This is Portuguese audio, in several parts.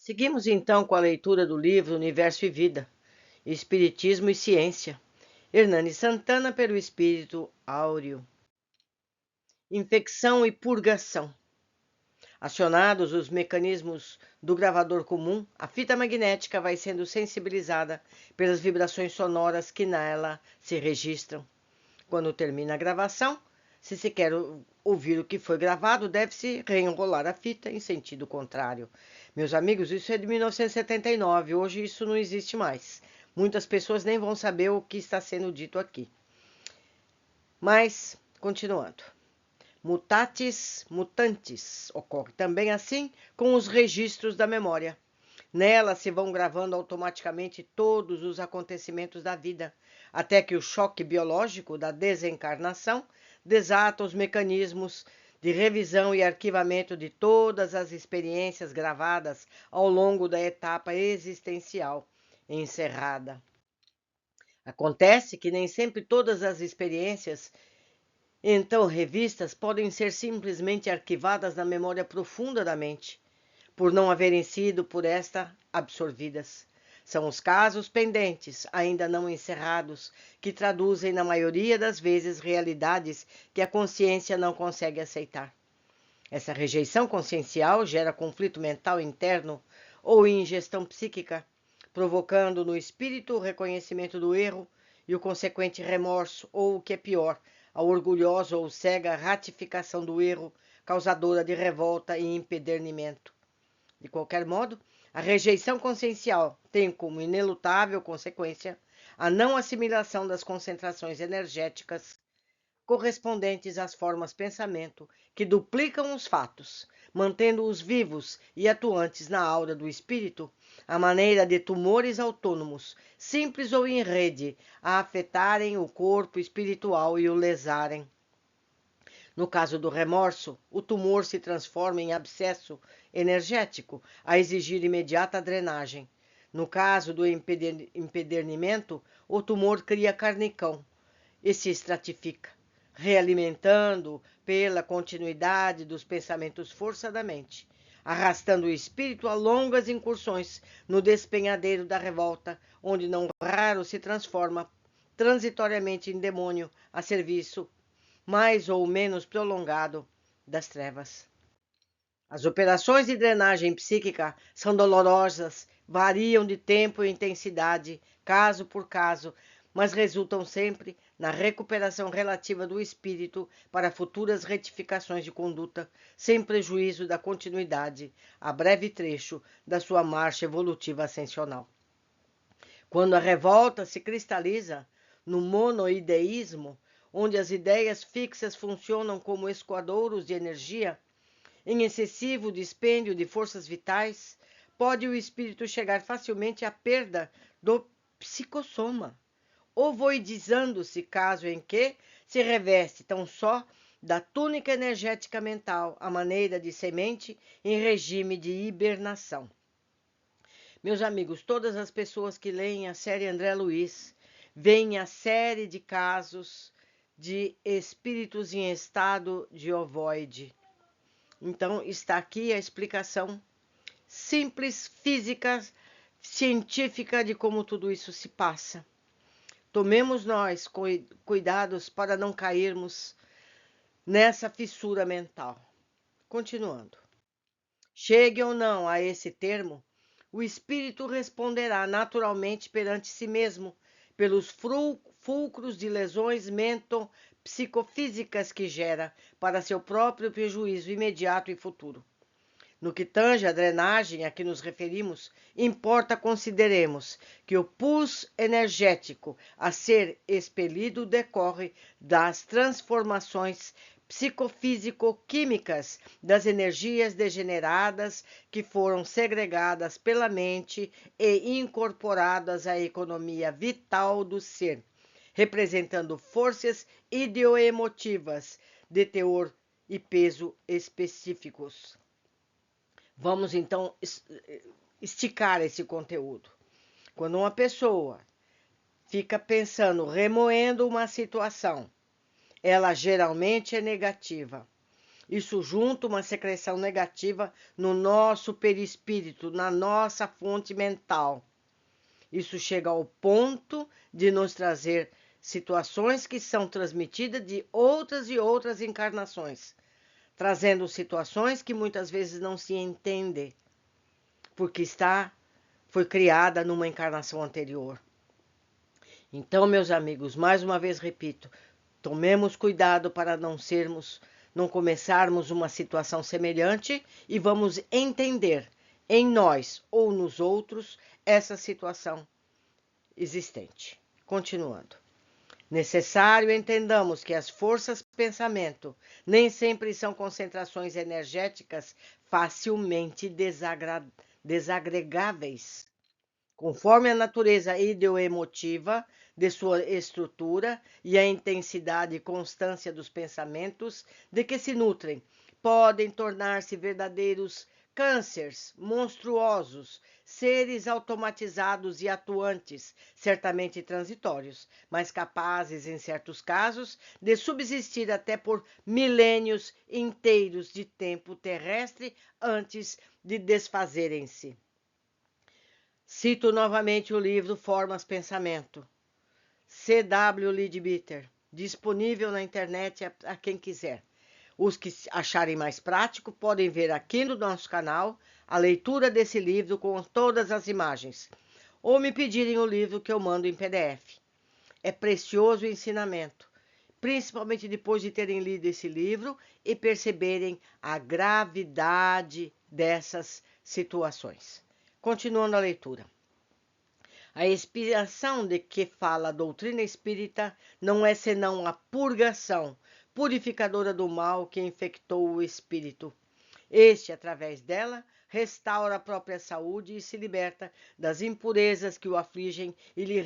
Seguimos então com a leitura do livro Universo e Vida, Espiritismo e Ciência. Hernani Santana pelo Espírito Áureo. Infecção e purgação. Acionados os mecanismos do gravador comum, a fita magnética vai sendo sensibilizada pelas vibrações sonoras que nela se registram. Quando termina a gravação, se se quer ouvir o que foi gravado, deve-se reenrolar a fita em sentido contrário. Meus amigos, isso é de 1979, hoje isso não existe mais. Muitas pessoas nem vão saber o que está sendo dito aqui. Mas, continuando. Mutatis mutantes ocorre também assim com os registros da memória. Nela se vão gravando automaticamente todos os acontecimentos da vida, até que o choque biológico da desencarnação desata os mecanismos de revisão e arquivamento de todas as experiências gravadas ao longo da etapa existencial encerrada. Acontece que nem sempre todas as experiências então revistas podem ser simplesmente arquivadas na memória profunda da mente, por não haverem sido por esta absorvidas. São os casos pendentes, ainda não encerrados, que traduzem na maioria das vezes realidades que a consciência não consegue aceitar. Essa rejeição consciencial gera conflito mental interno ou ingestão psíquica, provocando no espírito o reconhecimento do erro e o consequente remorso, ou o que é pior, a orgulhosa ou cega ratificação do erro, causadora de revolta e empedernimento. De qualquer modo, a rejeição consciencial tem como inelutável consequência a não assimilação das concentrações energéticas correspondentes às formas pensamento que duplicam os fatos, mantendo-os vivos e atuantes na aura do espírito, à maneira de tumores autônomos, simples ou em rede, a afetarem o corpo espiritual e o lesarem. No caso do remorso, o tumor se transforma em abscesso energético, a exigir imediata drenagem. No caso do empedernimento, o tumor cria carnicão e se estratifica, realimentando pela continuidade dos pensamentos forçadamente, arrastando o espírito a longas incursões no despenhadeiro da revolta, onde não raro se transforma transitoriamente em demônio a serviço mais ou menos prolongado das trevas. As operações de drenagem psíquica são dolorosas, variam de tempo e intensidade, caso por caso, mas resultam sempre na recuperação relativa do espírito para futuras retificações de conduta, sem prejuízo da continuidade, a breve trecho da sua marcha evolutiva ascensional. Quando a revolta se cristaliza no monoideísmo, onde as ideias fixas funcionam como escoadouros de energia, em excessivo dispêndio de forças vitais, pode o espírito chegar facilmente à perda do psicossoma, ovoidizando-se, caso em que se reveste tão só da túnica energética mental, à maneira de semente em regime de hibernação. Meus amigos, todas as pessoas que leem a série André Luiz veem a série de casos de espíritos em estado de ovoide. Então, está aqui a explicação simples, física, científica de como tudo isso se passa. Tomemos nós cuidados para não cairmos nessa fissura mental. Continuando. Chegue ou não a esse termo, o espírito responderá naturalmente perante si mesmo pelos fulcros de lesões mento-psicofísicas que gera para seu próprio prejuízo imediato e futuro. No que tange à drenagem a que nos referimos, importa consideremos que o pus energético a ser expelido decorre das transformações psicofísico-químicas das energias degeneradas que foram segregadas pela mente e incorporadas à economia vital do ser, representando forças ideoemotivas de teor e peso específicos. Vamos então esticar esse conteúdo. Quando uma pessoa fica pensando, remoendo uma situação, ela geralmente é negativa Isso junto uma secreção negativa no nosso perispírito, na nossa fonte mental. Isso chega ao ponto de nos trazer situações que são transmitidas de outras e outras encarnações, trazendo situações que muitas vezes não se entende, porque foi criada numa encarnação anterior. Então, meus amigos, mais uma vez repito, tomemos cuidado para não começarmos uma situação semelhante e vamos entender em nós ou nos outros essa situação existente. Continuando. Necessário entendamos que as forças pensamento nem sempre são concentrações energéticas facilmente desagregáveis, conforme a natureza ideoemotiva de sua estrutura e a intensidade e constância dos pensamentos de que se nutrem, podem tornar-se verdadeiros cânceres monstruosos, seres automatizados e atuantes, certamente transitórios, mas capazes, em certos casos, de subsistir até por milênios inteiros de tempo terrestre antes de desfazerem-se. Cito novamente o livro Formas Pensamento, C.W. Leadbeater, disponível na internet a quem quiser. Os que acharem mais prático podem ver aqui no nosso canal a leitura desse livro com todas as imagens, ou me pedirem o livro que eu mando em PDF. É precioso o ensinamento, principalmente depois de terem lido esse livro e perceberem a gravidade dessas situações. Continuando a leitura. A expiação de que fala a doutrina espírita não é senão a purgação purificadora do mal que infectou o espírito. Este, através dela, restaura a própria saúde e se liberta das impurezas que o afligem e lhe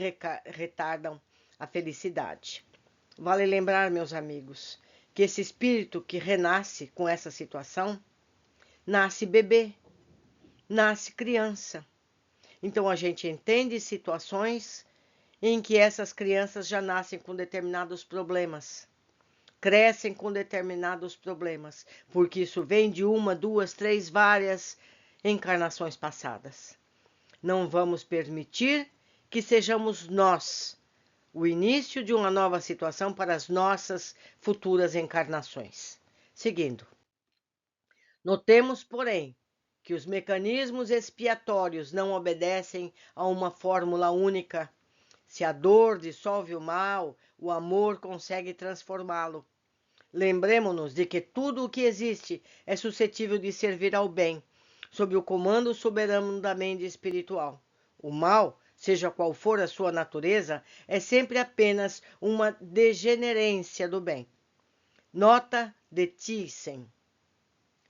retardam a felicidade. Vale lembrar, meus amigos, que esse espírito que renasce com essa situação, nasce bebê, nasce criança. Então a gente entende situações em que essas crianças já nascem com determinados problemas, crescem com determinados problemas, porque isso vem de uma, duas, três, várias encarnações passadas. Não vamos permitir que sejamos nós o início de uma nova situação para as nossas futuras encarnações. Seguindo. Notemos, porém, que os mecanismos expiatórios não obedecem a uma fórmula única. Se a dor dissolve o mal, o amor consegue transformá-lo. Lembremos-nos de que tudo o que existe é suscetível de servir ao bem, sob o comando soberano da mente espiritual. O mal, seja qual for a sua natureza, é sempre apenas uma degenerência do bem. Nota de Thyssen.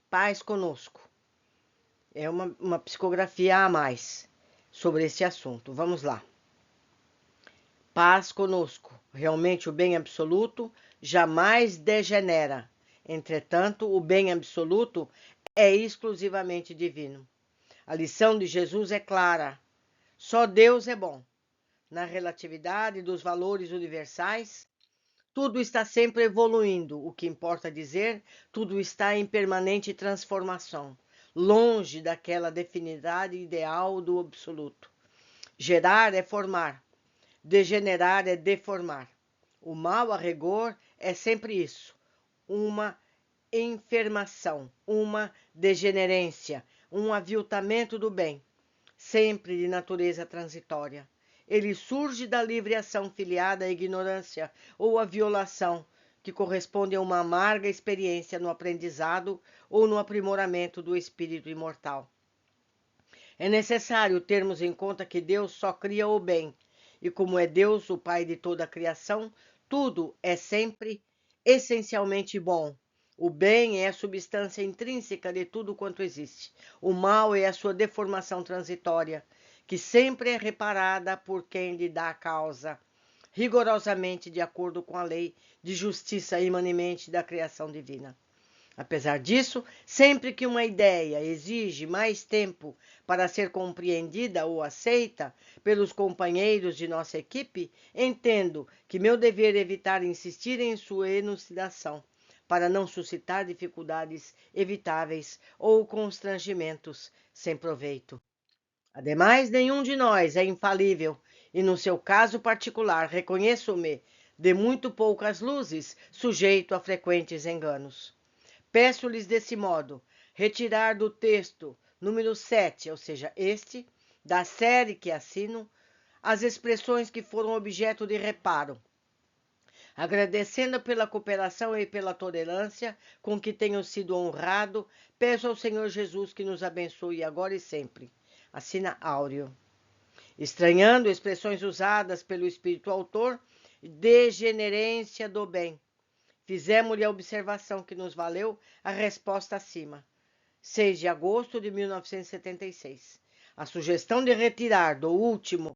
Paz conosco. É uma psicografia a mais sobre esse assunto. Vamos lá. Paz conosco. Realmente o bem absoluto jamais degenera. Entretanto, o bem absoluto é exclusivamente divino. A lição de Jesus é clara. Só Deus é bom. Na relatividade dos valores universais, tudo está sempre evoluindo. O que importa dizer, tudo está em permanente transformação, longe daquela definidade ideal do absoluto. Gerar é formar, degenerar é deformar. O mal, a rigor, é sempre isso, uma enfermação, uma degenerência, um aviltamento do bem, sempre de natureza transitória. Ele surge da livre ação filiada à ignorância ou à violação, que corresponde a uma amarga experiência no aprendizado ou no aprimoramento do espírito imortal. É necessário termos em conta que Deus só cria o bem, e como é Deus o Pai de toda a criação, tudo é sempre essencialmente bom. O bem é a substância intrínseca de tudo quanto existe. O mal é a sua deformação transitória, que sempre é reparada por quem lhe dá a causa, rigorosamente de acordo com a lei de justiça imanente da criação divina. Apesar disso, sempre que uma ideia exige mais tempo para ser compreendida ou aceita pelos companheiros de nossa equipe, entendo que meu dever é evitar insistir em sua elucidação, para não suscitar dificuldades evitáveis ou constrangimentos sem proveito. Ademais, nenhum de nós é infalível, e no seu caso particular, reconheço-me de muito poucas luzes, sujeito a frequentes enganos. Peço-lhes desse modo retirar do texto número 7, ou seja, este, da série que assino, as expressões que foram objeto de reparo, agradecendo pela cooperação e pela tolerância com que tenho sido honrado, peço ao Senhor Jesus que nos abençoe agora e sempre. Assina Áureo. Estranhando expressões usadas pelo espírito autor, degenerência do bem. Fizemos-lhe a observação que nos valeu a resposta acima. 6 de agosto de 1976. A sugestão de retirar do último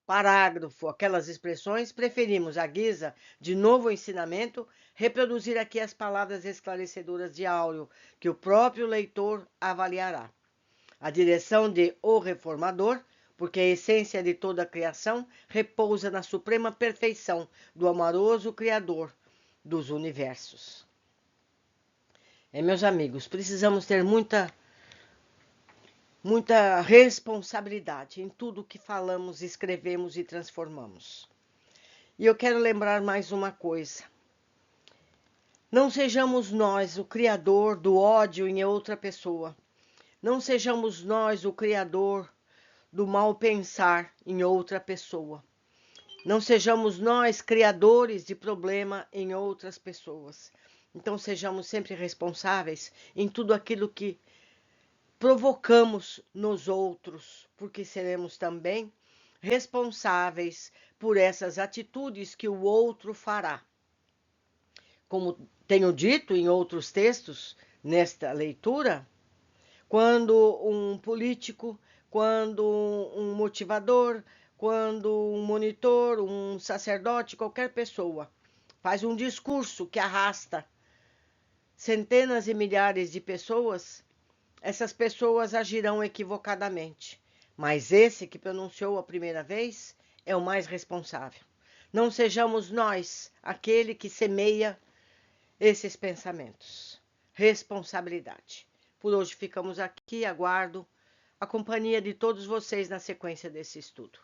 parágrafo aquelas expressões, preferimos, à guisa de novo ensinamento, reproduzir aqui as palavras esclarecedoras de Áureo, que o próprio leitor avaliará. A direção de O Reformador, porque a essência de toda a criação repousa na suprema perfeição do amoroso Criador dos universos. Meus amigos, precisamos ter muita responsabilidade em tudo que falamos, escrevemos e transformamos. E eu quero lembrar mais uma coisa. Não sejamos nós o criador do ódio em outra pessoa. Não sejamos nós o criador do mal pensar em outra pessoa. Não sejamos nós criadores de problema em outras pessoas. Então sejamos sempre responsáveis em tudo aquilo que provocamos nos outros, porque seremos também responsáveis por essas atitudes que o outro fará. Como tenho dito em outros textos nesta leitura, quando um político, quando um motivador, quando um monitor, um sacerdote, qualquer pessoa faz um discurso que arrasta centenas e milhares de pessoas, essas pessoas agirão equivocadamente, mas esse que pronunciou a primeira vez é o mais responsável. Não sejamos nós aquele que semeia esses pensamentos. Responsabilidade. Por hoje ficamos aqui, aguardo a companhia de todos vocês na sequência desse estudo.